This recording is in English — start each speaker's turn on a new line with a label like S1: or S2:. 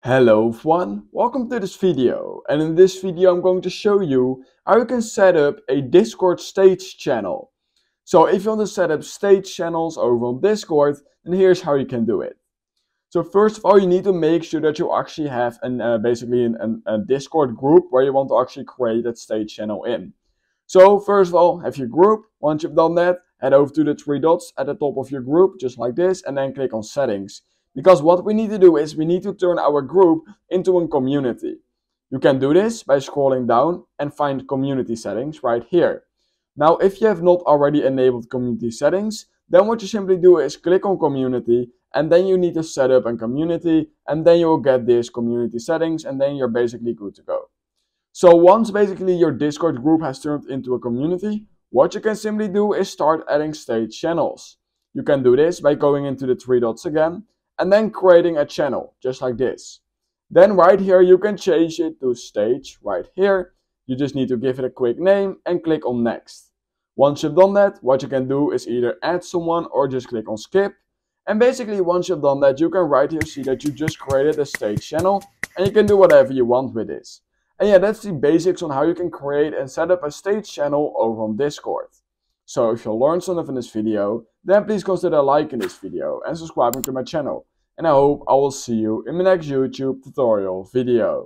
S1: Hello everyone, welcome to this video, and in this video I'm going to show you how you can set up a Discord stage channel. So if you want to set up stage channels over on Discord, then here's how you can do it. So first of all, you need to make sure that you actually have a Discord group where you want to actually create that stage channel in. So first of all, have your group. Once you've done that, head over to the three dots at the top of your group, just like this, and then click on settings. Because what we need to do is we need to turn our group into a community. You can do this by scrolling down and find community settings right here. Now, if you have not already enabled community settings, then what you simply do is click on community, and then you need to set up a community, and then you will get this community settings, and then you're basically good to go. So once basically your Discord group has turned into a community, what you can simply do is start adding stage channels. You can do this by going into the three dots again, and then creating a channel, just like this. Then right here you can change it to stage, right here. You just need to give it a quick name and click on next. Once you've done that, what you can do is either add someone or just click on skip. And basically once you've done that, you can right here see that you just created a stage channel, and you can do whatever you want with this. And yeah, that's the basics on how you can create and set up a stage channel over on Discord. So if you learned something from this video, then please consider liking this video and subscribing to my channel. And I hope I will see you in my next YouTube tutorial video.